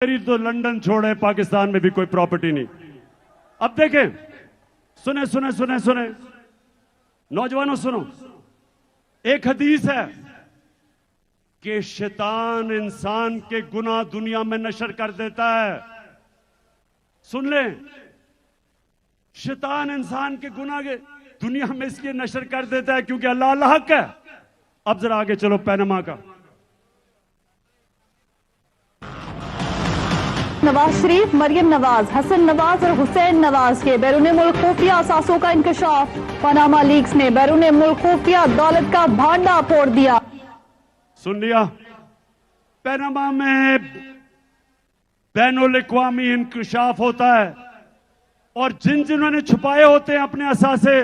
मेरी तो लंदन छोड़े, पाकिस्तान में भी कोई प्रॉपर्टी नहीं। अब देखें, सुने सुने सुने सुने नौजवानों, सुनो, एक हदीस है कि शैतान इंसान के गुनाह दुनिया में नशर कर देता है। सुन लें, शैतान इंसान के गुनाह के दुनिया में इसलिए नशर कर देता है क्योंकि अल्लाह अल्लाह हक है। अब जरा आगे चलो, पैनमा का। नवाज शरीफ, मरियम नवाज, हसन नवाज और हुसैन नवाज के बैरून मुल्क खुफिया असासों का इंकशाफ। पनामा लीक्स ने बैरून मुल्क खुफिया दौलत का भांडा फोड़ दिया। सुन लिया, पनामा में बैनुल अक़वामी इंकशाफ होता है और जिन्होंने छुपाए होते हैं अपने असासे,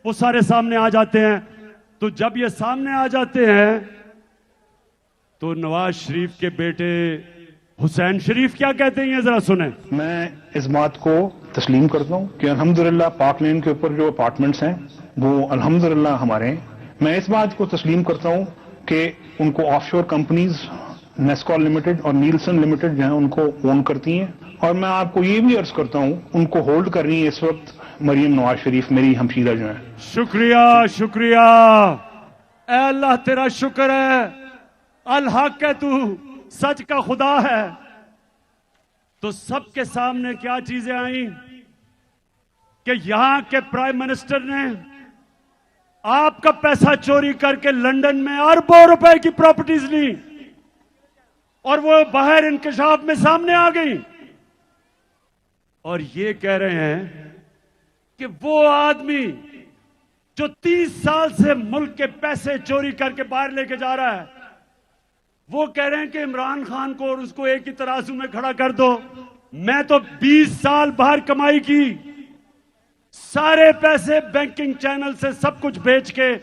वो सारे सामने आ जाते हैं। तो जब ये सामने आ जाते हैं तो नवाज शरीफ के बेटे हुसैन शरीफ क्या कहते हैं, ये जरा सुने। मैं इस बात को तस्लीम करता हूँ कि अल्हम्दुलिल्लाह पाक लेन के ऊपर जो अपार्टमेंट्स हैं वो अल्हम्दुलिल्लाह हमारे हैं। मैं इस बात को तस्लीम करता हूँ कि उनको ऑफशोर कंपनीज नेस्कॉल लिमिटेड और नीलसन लिमिटेड जो है उनको ओन करती हैं। और मैं आपको ये भी अर्ज करता हूँ उनको होल्ड कर रही है इस वक्त मरियम नवाज शरीफ, मेरी हमशीदा जो है। शुक्रिया शुक्रिया, ऐ अल्लाह तेरा शुक्र है, अल हक है, तू सच का खुदा है। तो सबके सामने क्या चीजें आई कि यहां के प्राइम मिनिस्टर ने आपका पैसा चोरी करके लंदन में अरबों रुपए की प्रॉपर्टीज ली और वो बाहर इंकशाफ में सामने आ गई और ये कह रहे हैं कि वो आदमी जो 30 साल से मुल्क के पैसे चोरी करके बाहर लेके जा रहा है, वो कह रहे हैं कि इमरान खान को और उसको एक ही तराजू में खड़ा कर दो। मैं तो 20 साल बाहर कमाई की, सारे पैसे बैंकिंग चैनल से सब कुछ बेच के,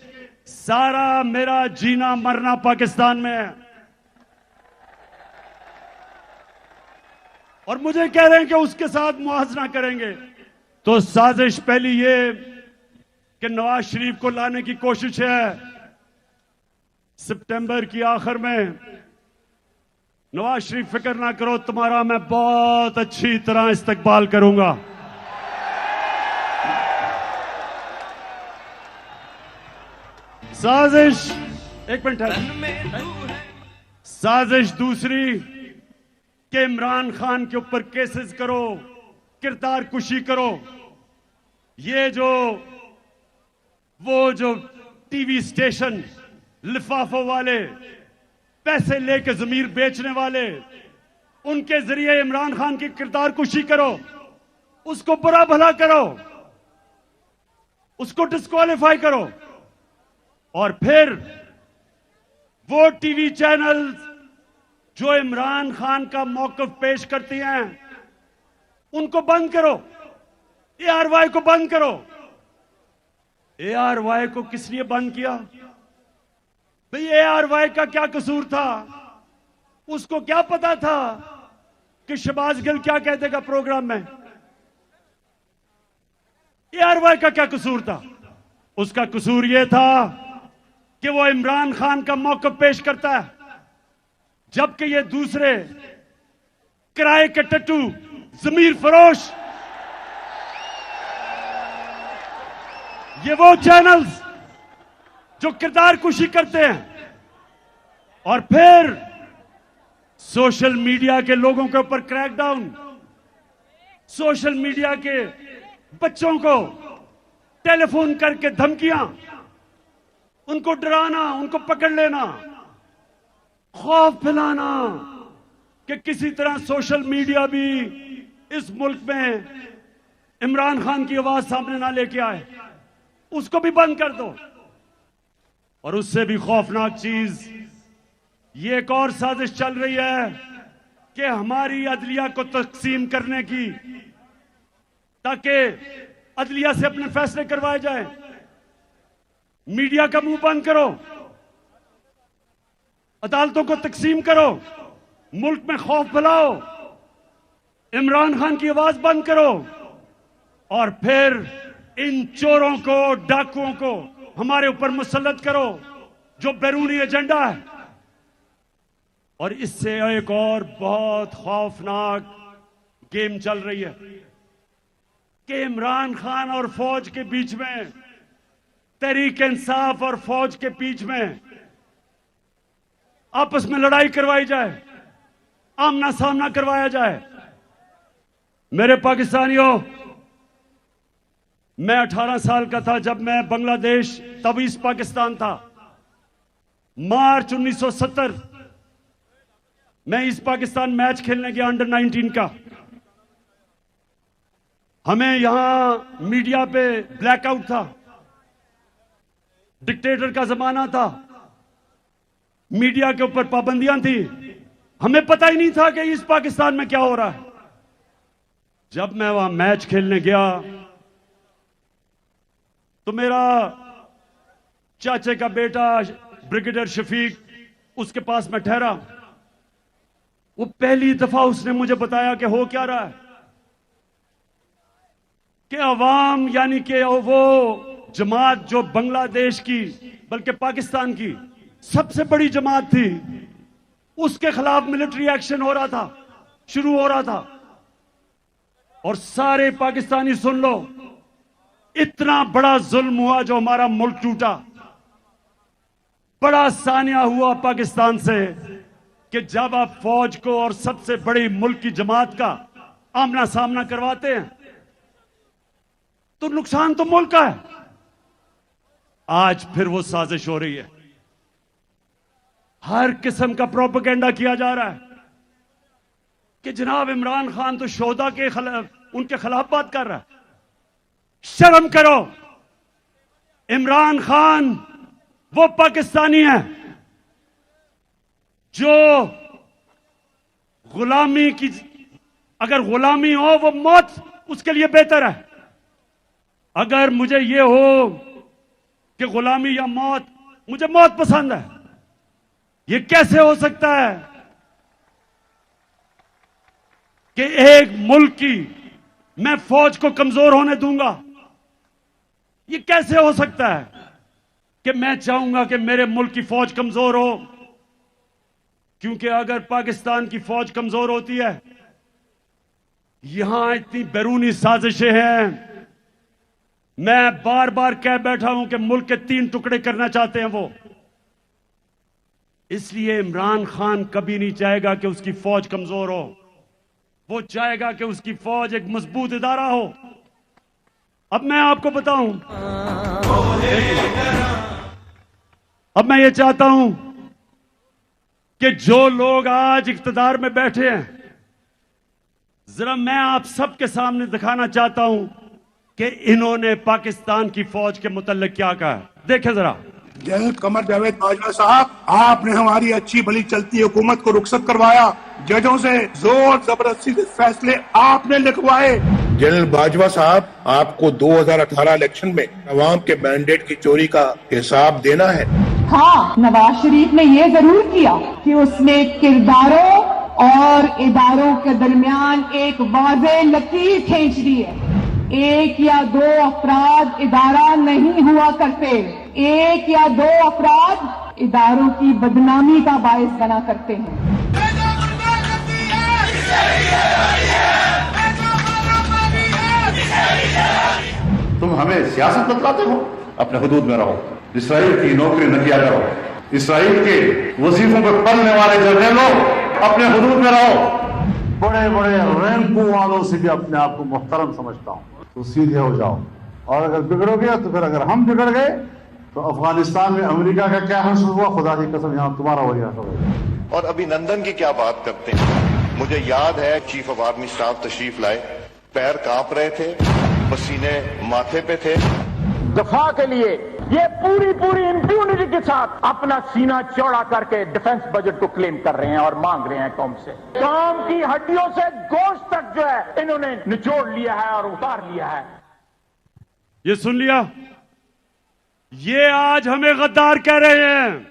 सारा मेरा जीना मरना पाकिस्तान में है। और मुझे कह रहे हैं कि उसके साथ मुआवजा करेंगे। तो साजिश पहली ये कि नवाज शरीफ को लाने की कोशिश है। सितंबर की आखिर में नवाज शरीफ, फिक्र ना करो, तुम्हारा मैं बहुत अच्छी तरह इस्तकबाल करूंगा। साजिश, एक मिनट है, साजिश दूसरी कि इमरान खान के ऊपर केसेस करो, किरदार कुशी करो। ये वो जो टीवी स्टेशन लिफाफों वाले, पैसे लेके जमीर बेचने वाले, उनके जरिए इमरान खान की किरदार कुशी करो, उसको बुरा भला करो, उसको डिस्क्वालीफाई करो। और फिर वो टीवी चैनल जो इमरान खान का मौकफ पेश करती हैं उनको बंद करो, ARY को बंद करो। ARY को किस लिए बंद किया भाई? ARY का क्या कसूर था? उसको क्या पता था कि शहबाज गिल क्या कह देगा प्रोग्राम में? ARY का क्या कसूर था? उसका कसूर यह था कि वो इमरान खान का मौकफ पेश करता है, जबकि ये दूसरे किराए के टट्टू, जमीर फरोश, ये वो चैनल्स जो किरदार कुशी करते हैं और फिर सोशल मीडिया के लोगों के ऊपर क्रैकडाउन, सोशल मीडिया के बच्चों को टेलीफोन करके धमकियां, उनको डराना, उनको पकड़ लेना, खौफ फैलाना कि किसी तरह सोशल मीडिया भी इस मुल्क में इमरान खान की आवाज सामने ना लेके आए, उसको भी बंद कर दो। और उससे भी खौफनाक चीज ये एक और साजिश चल रही है कि हमारी अदलिया को तकसीम करने की, ताकि अदलिया से अपने फैसले करवाए जाए। मीडिया का मुंह बंद करो, अदालतों को तकसीम करो, मुल्क में खौफ फैलाओ, इमरान खान की आवाज बंद करो और फिर इन चोरों को, डाकुओं को हमारे ऊपर मुसल्लत करो जो बैरूनी एजेंडा है। और इससे एक और बहुत खौफनाक गेम चल रही है कि इमरान खान और फौज के बीच में, तहरीक इंसाफ और फौज के बीच में आपस में लड़ाई करवाई जाए, आमना सामना करवाया जाए। मेरे पाकिस्तानियों, मैं 18 साल का था जब मैं बांग्लादेश, तब ईस्ट पाकिस्तान था, मार्च 1970 मैं ईस्ट पाकिस्तान मैच खेलने गया अंडर 19 का। हमें यहां मीडिया पे ब्लैकआउट था, डिक्टेटर का जमाना था, मीडिया के ऊपर पाबंदियां थी, हमें पता ही नहीं था कि ईस्ट पाकिस्तान में क्या हो रहा है। जब मैं वहां मैच खेलने गया तो मेरा चाचे का बेटा ब्रिगेडियर शफीक उसके पास में ठहरा। वो पहली दफा उसने मुझे बताया कि हो क्या रहा है, कि अवाम यानी कि वो जमात जो बांग्लादेश की बल्कि पाकिस्तान की सबसे बड़ी जमात थी, उसके खिलाफ मिलिट्री एक्शन हो रहा था, शुरू हो रहा था। और सारे पाकिस्तानी सुन लो, इतना बड़ा जुल्म हुआ जो हमारा मुल्क टूटा, बड़ा सानिया हुआ पाकिस्तान से कि जब आप फौज को और सबसे बड़ी मुल्क की जमात का आमना सामना करवाते हैं तो नुकसान तो मुल्क का है। आज फिर वो साजिश हो रही है, हर किस्म का प्रोपेगेंडा किया जा रहा है कि जनाब इमरान खान तो शोहदा के खिलाफ, उनके खिलाफ बात कर रहा है। शर्म करो, इमरान खान वो पाकिस्तानी है जो गुलामी की, अगर गुलामी हो वो मौत उसके लिए बेहतर है। अगर मुझे ये हो कि गुलामी या मौत, मुझे मौत पसंद है। ये कैसे हो सकता है कि एक मुल्क की मैं फौज को कमजोर होने दूंगा? ये कैसे हो सकता है कि मैं चाहूंगा कि मेरे मुल्क की फौज कमजोर हो? क्योंकि अगर पाकिस्तान की फौज कमजोर होती है, यहां इतनी बैरूनी साजिशें हैं, मैं बार बार कह बैठा हूं कि मुल्क के 3 टुकड़े करना चाहते हैं वो। इसलिए इमरान खान कभी नहीं चाहेगा कि उसकी फौज कमजोर हो, वो चाहेगा कि उसकी फौज एक मजबूत इदारा हो। अब मैं आपको बताऊं, अब मैं ये चाहता हूं कि जो लोग आज इख्तिदार में बैठे हैं, जरा मैं आप सबके सामने दिखाना चाहता हूं कि इन्होंने पाकिस्तान की फौज के मुतल्लिक क्या कहा है। देखें जरा। जनरल कमर जावेद बाजवा साहब, आपने हमारी अच्छी भली चलती हुकूमत को रुखसत करवाया, जजों से जोर जबरदस्ती से फैसले आपने लिखवाए। जनरल बाजवा साहब, आपको 2018 इलेक्शन में अवाम के मैंडेट की चोरी का हिसाब देना है। हाँ, नवाज शरीफ ने ये जरूर किया कि उसने किरदारों और इदारों के दरमियान एक वाज़ेह लकीर खींच दी है। एक या 2 अफराद इदारा नहीं हुआ करते, एक या 2 अफराद इदारों की बदनामी का बायस बना करते हैं। तुम हमें सियासत बतलाते हो, अपने हुदूद में रहो, इसराइल की नौकरी न किया करो, इसराइल के वजीफों पर पलने वाले जर्नलों अपने हुदूद में रहो। बड़े बड़े रैंकों वालों से भी अपने आप को मुहतरम समझता हूं, तो सीधे हो जाओ। और अगर बिगड़ोगे तो फिर अगर हम बिगड़ गए तो अफगानिस्तान में अमेरिका का क्या हश्र हुआ, खुदा की कसम यहां तुम्हारा वही हश्र होगा। और अभिनंदन की क्या बात करते हैं। मुझे याद है चीफ ऑफ आर्मी स्टाफ तशरीफ लाए, पैर कांप रहे थे, पसीने माथे पे थे। दफा के लिए ये पूरी इंप्यूनिटी के साथ अपना सीना चौड़ा करके डिफेंस बजट को क्लेम कर रहे हैं और मांग रहे हैं कौम से। कौम की हड्डियों से गोश्त तक जो है इन्होंने निचोड़ लिया है और उतार लिया है। ये सुन लिया, ये आज हमें गद्दार कह रहे हैं,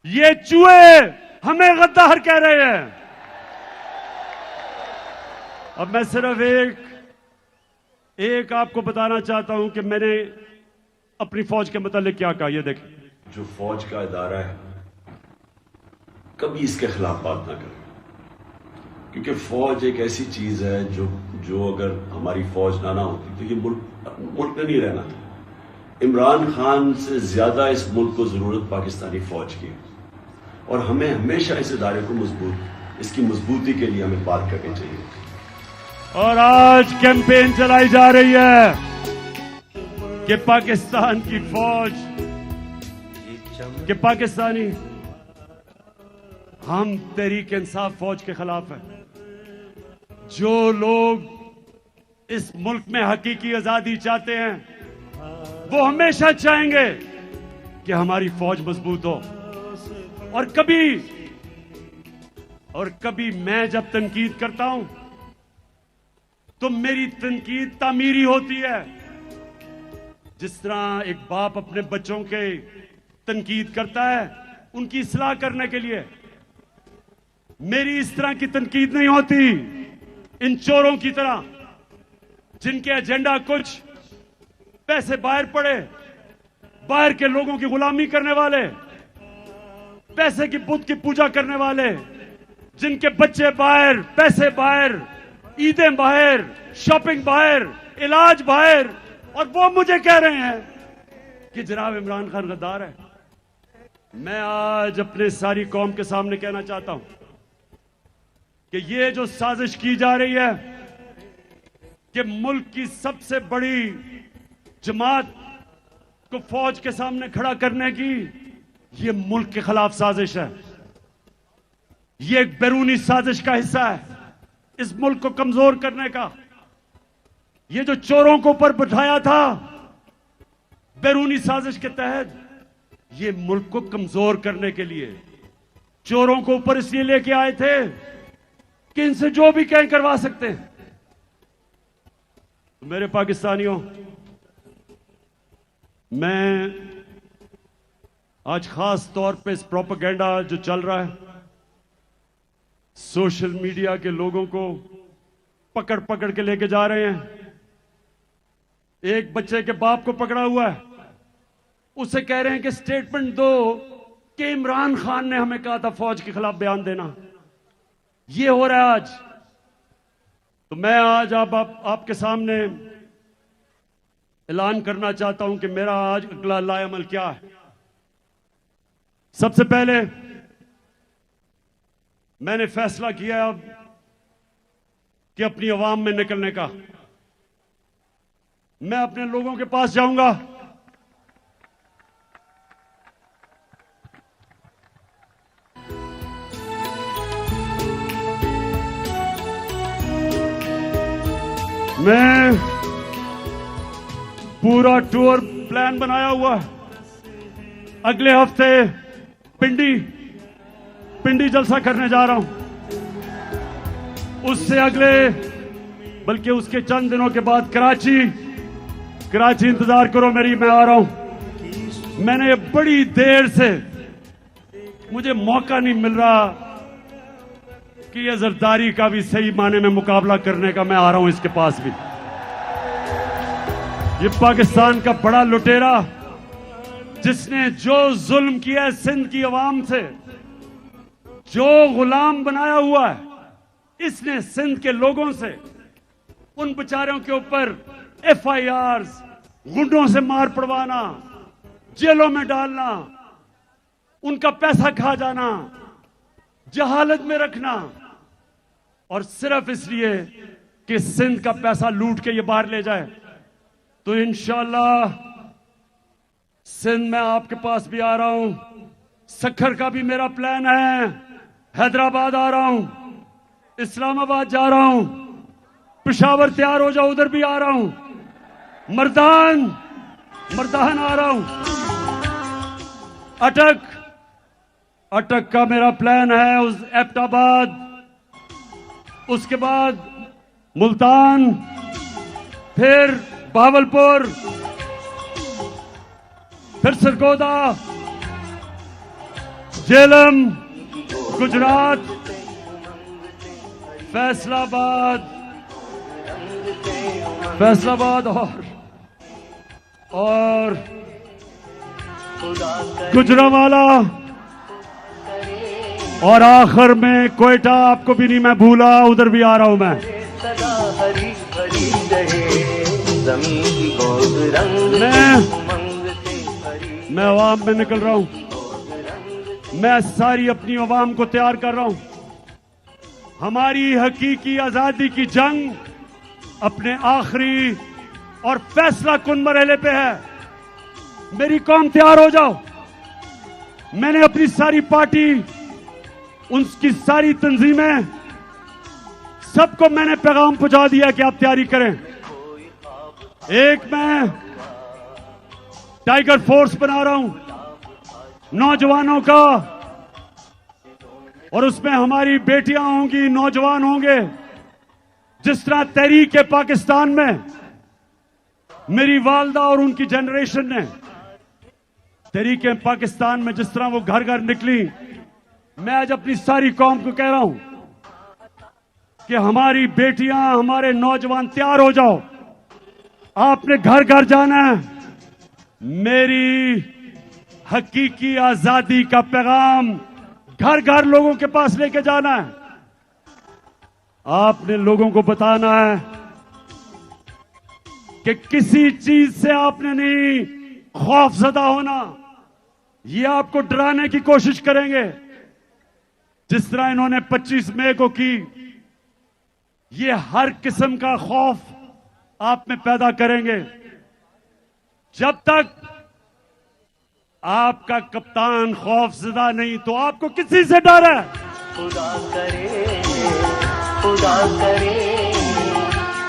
ये चूहे हमें गद्दार कह रहे हैं। अब मैं सिर्फ एक आपको बताना चाहता हूं कि मैंने अपनी फौज के मुतालिक क्या कहा। ये देखें, जो फौज का इदारा है कभी इसके खिलाफ बात ना करें, क्योंकि फौज एक ऐसी चीज है जो अगर हमारी फौज ना होती तो ये मुल्क में नहीं रहना था। इमरान खान से ज्यादा इस मुल्क को जरूरत पाकिस्तानी फौज की है, और हमें हमेशा इस इदारे को इसकी मजबूती के लिए हमें बात करनी चाहिए। और आज कैंपेन चलाई जा रही है कि पाकिस्तान की फौज, कि पाकिस्तानी, हम तहरीक इंसाफ फौज के खिलाफ है। जो लोग इस मुल्क में हकीकी आजादी चाहते हैं वो हमेशा चाहेंगे कि हमारी फौज मजबूत हो। और कभी मैं जब तनकीद करता हूं तो मेरी तनकीद तामीरी होती है। जिस तरह एक बाप अपने बच्चों के तनकीद करता है उनकी इस्लाह करने के लिए, मेरी इस तरह की तनकीद नहीं होती इन चोरों की तरह, जिनके एजेंडा कुछ पैसे बाहर पड़े, बाहर के लोगों की गुलामी करने वाले, पैसे की बुत की पूजा करने वाले, जिनके बच्चे बाहर, पैसे बाहर, ईदें बाहर, शॉपिंग बाहर, इलाज बाहर, और वो मुझे कह रहे हैं कि जनाब इमरान खान गद्दार है। मैं आज अपने सारी कौम के सामने कहना चाहता हूं कि ये जो साजिश की जा रही है कि मुल्क की सबसे बड़ी जमात को फौज के सामने खड़ा करने की, ये मुल्क के खिलाफ साजिश है। ये एक बैरूनी साजिश का हिस्सा है इस मुल्क को कमजोर करने का। ये जो चोरों को ऊपर बिठाया था बैरूनी साजिश के तहत, ये मुल्क को कमजोर करने के लिए चोरों को ऊपर इसलिए लेके आए थे कि इनसे जो भी कहें करवा सकते हैं। तो मेरे पाकिस्तानियों, मैं आज खास तौर पे इस प्रोपेगेंडा जो चल रहा है, सोशल मीडिया के लोगों को पकड़ पकड़ के लेके जा रहे हैं। एक बच्चे के बाप को पकड़ा हुआ है, उसे कह रहे हैं कि स्टेटमेंट दो कि इमरान खान ने हमें कहा था फौज के खिलाफ बयान देना। ये हो रहा है आज। तो मैं आज आपके सामने ऐलान करना चाहता हूं कि मेरा आज अगला लाएअमल क्या है। सबसे पहले मैंने फैसला किया अब कि अपनी आवाम में निकलने का। मैं अपने लोगों के पास जाऊंगा, मैं पूरा टूर प्लान बनाया हुआ। अगले हफ्ते पिंडी जलसा करने जा रहा हूं, उससे अगले बल्कि उसके चंद दिनों के बाद कराची इंतजार करो मेरी, मैं आ रहा हूं। मैंने बड़ी देर से, मुझे मौका नहीं मिल रहा कि ये जरदारी का भी सही माने में मुकाबला करने का। मैं आ रहा हूं इसके पास भी। ये पाकिस्तान का बड़ा लुटेरा जिसने जो जुल्म किया है सिंध की आवाम से, जो गुलाम बनाया हुआ है इसने सिंध के लोगों से, उन बेचारों के ऊपर FIRs, गुंडों से मार पड़वाना, जेलों में डालना, उनका पैसा खा जाना, जहालत में रखना, और सिर्फ इसलिए कि सिंध का पैसा लूट के ये बाहर ले जाए। तो इंशाअल्लाह सिंध में आपके पास भी आ रहा हूं। सखर का भी मेरा प्लान है। हैदराबाद आ रहा हूं, इस्लामाबाद जा रहा हूं, पेशावर तैयार हो जाओ, उधर भी आ रहा हूं, मर्दान आ रहा हूं, अटक का मेरा प्लान है, उस एबटाबाद, उसके बाद मुल्तान, फिर बहावलपुर, फिर सरगोदा, झेलम, गुजरात, फैसलाबाद और गुजरांवाला और आखिर में कोयटा आपको भी नहीं मैं भूला, उधर भी आ रहा हूं मैं। सदा हरी भरी रहे जमीन की गोद रंग मैं अवाम में निकल रहा हूं। मैं सारी अपनी अवाम को तैयार कर रहा हूं। हमारी हकीकी आजादी की जंग अपने आखिरी और फैसला कुन मरहले पे है। मेरी कौम तैयार हो जाओ। मैंने अपनी सारी पार्टी, उनकी सारी तंजीमें, सबको मैंने पैगाम पहुंचा दिया कि आप तैयारी करें। एक मैं टाइगर फोर्स बना रहा हूं नौजवानों का, और उसमें हमारी बेटियां होंगी, नौजवान होंगे। जिस तरह तहरीक पाकिस्तान में मेरी वालदा और उनकी जनरेशन ने तहरीक पाकिस्तान में जिस तरह वो घर घर निकली, मैं आज अपनी सारी कौम को कह रहा हूं कि हमारी बेटियां, हमारे नौजवान तैयार हो जाओ। आपने घर घर जाना है। मेरी हकीकी आजादी का पैगाम घर घर लोगों के पास लेके जाना है। आपने लोगों को बताना है कि किसी चीज से आपने नहीं खौफजदा होना। ये आपको डराने की कोशिश करेंगे, जिस तरह इन्होंने 25 मई को की। ये हर किस्म का खौफ आप में पैदा करेंगे। जब तक आपका कप्तान खौफजदा नहीं, तो आपको किसी से डर है? खुदा करे, खुदा करे,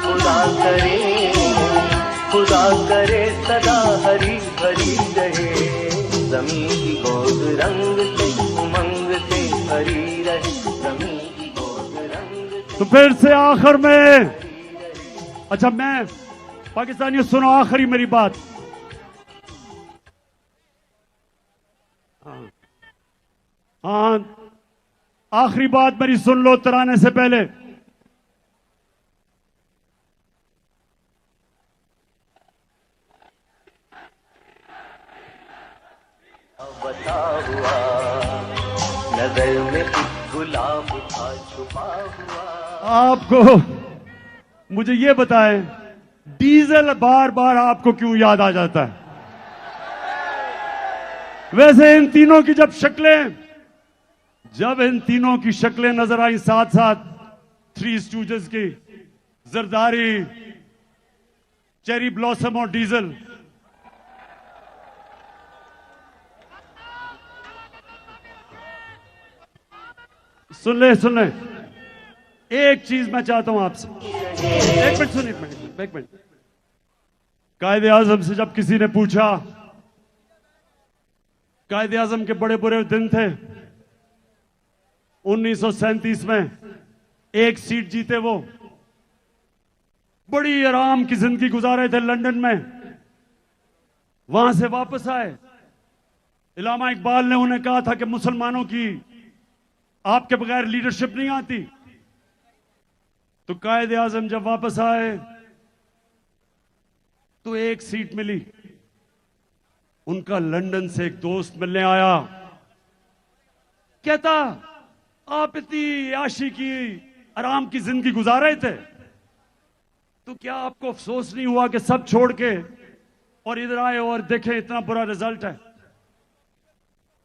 खुदा करे, खुदा करे सदा हरी भरी रहे जमीन की गोद रंग से उमंग से भरी रहे जमीन की गोद रंग से। तो फिर से आखिर में, अच्छा मैं पाकिस्तानियों सुनो आखिरी मेरी बात। हाँ, आखिरी बात मेरी सुन लो तराने से पहले। बता हुआ नजर में गुलाब था छुपा हुआ। आपको मुझे ये बताएं, डीजल बार बार आपको क्यों याद आ जाता है? वैसे इन तीनों की जब इन तीनों की शक्लें नजर आई साथ साथ, थ्री स्टूजेस की, जरदारी, चेरी ब्लॉसम और डीजल, सुन ले। एक चीज मैं चाहता हूं आपसे। एक मिनट सुनिए, एक मिनट। कायदे आजम से जब किसी ने पूछा, कायदे आजम के बड़े बुरे दिन थे 1937 में, एक सीट जीते वो, बड़ी आराम की जिंदगी गुजारे थे लंदन में। वहां से वापस आए, इलामा इकबाल ने उन्हें कहा था कि मुसलमानों की आपके बगैर लीडरशिप नहीं आती। तो कायदे आजम जब वापस आए तो एक सीट मिली। उनका लंदन से एक दोस्त मिलने आया, कहता आप इतनी आशी की आराम की जिंदगी गुजार रहे थे, तो क्या आपको अफसोस नहीं हुआ कि सब छोड़ के और इधर आए और देखें इतना बुरा रिजल्ट है?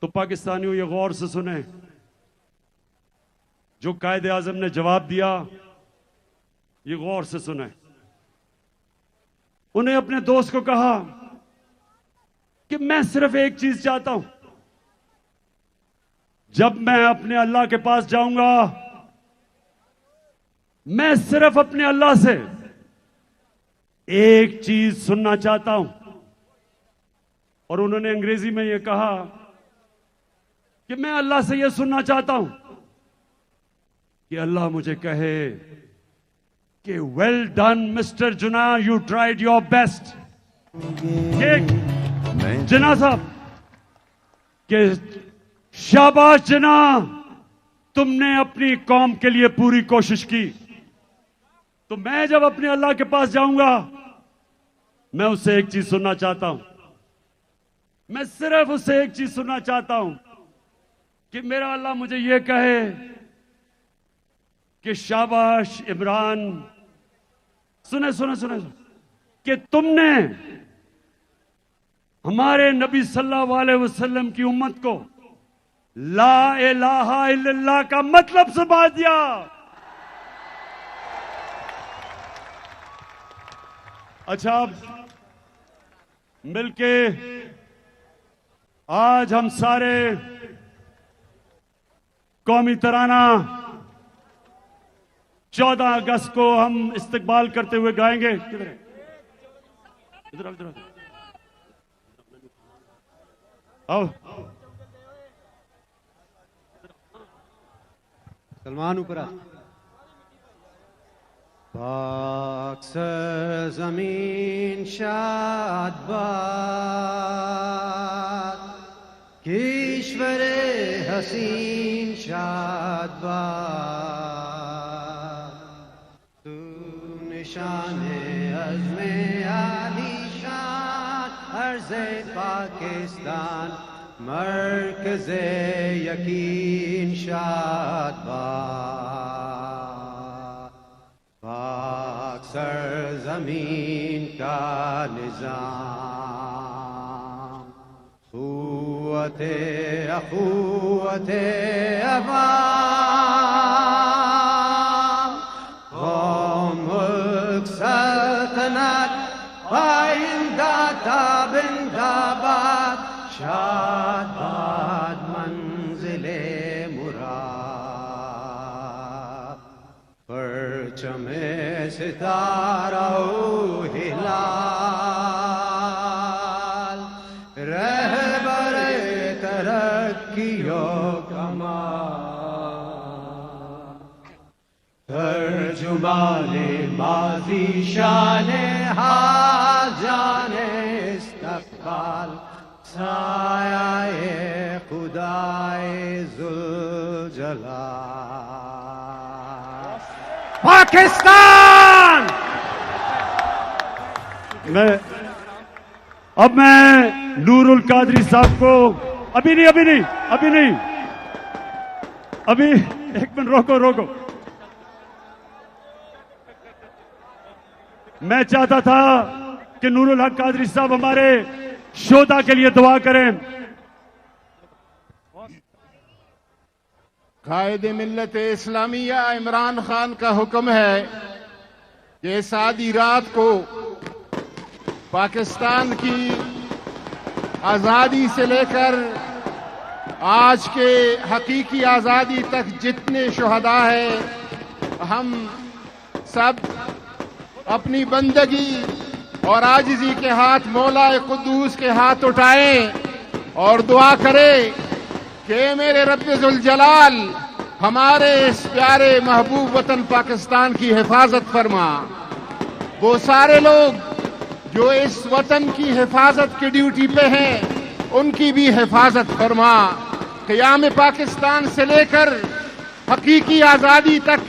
तो पाकिस्तानियों ये गौर से सुने, जो कायदे आजम ने जवाब दिया, ये गौर से सुने। उन्हें अपने दोस्त को कहा कि मैं सिर्फ एक चीज चाहता हूं, जब मैं अपने अल्लाह के पास जाऊंगा, मैं सिर्फ अपने अल्लाह से एक चीज सुनना चाहता हूं। और उन्होंने अंग्रेजी में यह कहा कि मैं अल्लाह से यह सुनना चाहता हूं कि अल्लाह मुझे कहे कि वेल डन मिस्टर जुना, यू ट्राइड योर बेस्ट। जिना साहब के शाबाश जिना, तुमने अपनी कौम के लिए पूरी कोशिश की। तो मैं जब अपने अल्लाह के पास जाऊंगा, मैं उससे एक चीज सुनना चाहता हूं। मैं सिर्फ उससे एक चीज सुनना चाहता हूं कि मेरा अल्लाह मुझे ये कहे कि शाबाश इमरान, सुने सुने सुने कि तुमने हमारे नबी सल्लल्लाहु अलैहि वसल्लम की उम्मत को ला इलाहा इल्लल्लाह का मतलब समझा दिया। अच्छा, अब मिलके आज हम सारे कौमी तराना 14 अगस्त को हम इस्तकबाल करते हुए गाएंगे। किधर है? इधर आओ, इधर आओ। सलमान ऊपर आ। पाक ज़मीन शाद बाद, ईश्वर हसीन शाद बाद, तू निशाने अज़्मे आली शान, अर्ज़े पाकिस्तान मरकज़े यकीन शाद बाद। पाक सरज़मीन का निज़ाम, क़ुव्वते अख़ुव्वते अवाम, क़ौम मुल्क सल्तनत आइंदा ताबिंदाबाद, शादाबाद मंज़िले मुराद, परचमे सितारा हिलाल, रहबरे तरक्कियो कमाल, तर्जुमाने माज़ी शाने हाल, जाने इस्तक़बाल, साये खुदाए ज़ुल-जलाल। पाकिस्तान। मैं नूरुल कादरी साहब को अभी नहीं एक मिनट रोको। मैं चाहता था कि नूरुल हक कादरी साहब हमारे शोधा के लिए दुआ करें। कायदे मिल्लत इस्लामिया इमरान खान का हुक्म है कि इस आधी रात को पाकिस्तान की आज़ादी से लेकर आज के हकीकी आज़ादी तक जितने शुहदा है, हम सब अपनी बंदगी और आजिज़ी के हाथ मौला कुद्दूस के हाथ उठाएं और दुआ करें कि मेरे रब्बे जुल जलाल हमारे इस प्यारे महबूब वतन पाकिस्तान की हिफाजत फरमा। वो सारे लोग जो इस वतन की हिफाजत की ड्यूटी पे हैं, उनकी भी हिफाजत फरमा। क़याम पाकिस्तान से लेकर हकीकी आज़ादी तक,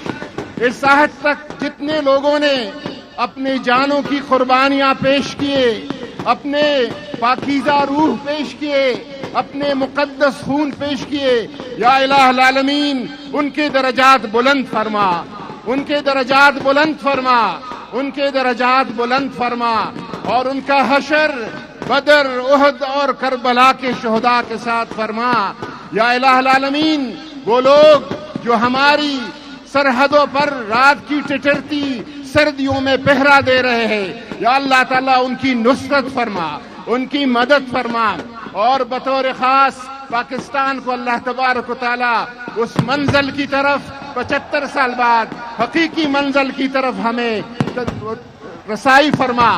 इस आहद तक जितने लोगों ने अपने जानों की कुर्बानियां पेश किए, अपने पाकीज़ा रूह पेश किए, अपने मुक़द्दस खून पेश किए, या इलाहुल आलमीन उनके दरजात बुलंद फरमा, उनके दरजात बुलंद फरमा, उनके दरजात बुलंद फरमा, और उनका हशर बदर, उहद और करबला के शुहदा के साथ फरमा। या इलाहुल आलमीन वो लोग जो हमारी सरहदों पर रात की टिटरती सर्दियों में पहरा दे रहे हैं, या अल्लाह ताला उनकी नुसरत फरमा, उनकी मदद फरमा, और बतौर खास पाकिस्तान को अल्लाह तबारक व तआला उस मंजिल की तरफ 75 साल बाद हकीकी मंजिल की तरफ हमें रसाई फरमा।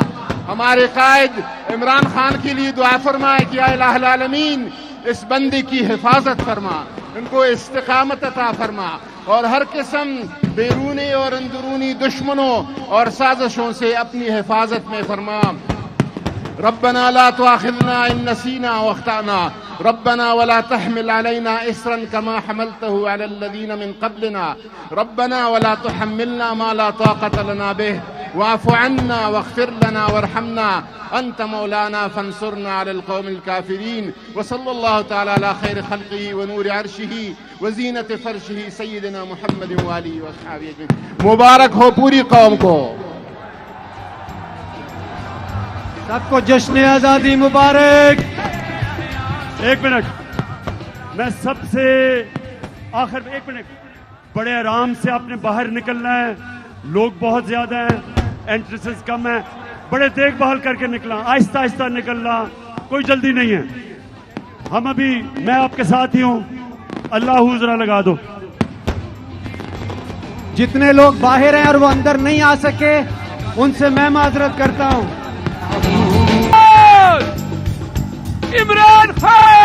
हमारे कायद इमरान खान के लिए दुआ फरमाए कि या इलाहुल आलमीन इस बंदे की हिफाजत फरमा, इनको इस्तिकामत अता फरमा, और हर किस्म बैरूनी और अंदरूनी दुश्मनों और साजिशों से अपनी हिफाजत में फरमा। रब्बना ला तुआखिज़ना इन नसीना व अख्ताना, रब्बना वला तहमिल अलैना इसरन कमा हमलतहु अलल लज़ीना मिन क़ब्लिना, रब्बना वला तुहम्मिलना मा ला ताक़त लना बिह, वाफ़ु अन्ना वग़फ़िर लना वरहमना अंत मौलाना फंसुरना अलल क़ौमिल काफ़िरीन व सल्लल्लाहु तआला अला खैर ख़ल्क़िही व नूर अर्शिही व ज़ीनत फ़र्शिही सय्यिदना मुहम्मद व आलिहि व अस्हाबिहि अजमईन। मुबारक हो पूरी कौम को। सबको जश्न आज़ादी मुबारक। एक मिनट, मैं सबसे आखिर में, एक मिनट, बड़े आराम से आपने बाहर निकलना है, लोग बहुत ज्यादा हैं, एंट्रेंसेस कम है, बड़े देखभाल करके निकलना, आहिस्ता आहिस्ता निकलना, कोई जल्दी नहीं है। हम अभी, मैं आपके साथ ही हूं, अल्लाह जरा लगा दो। जितने लोग बाहर हैं और वो अंदर नहीं आ सके उनसे मैं माजरत करता हूं। इमरान खान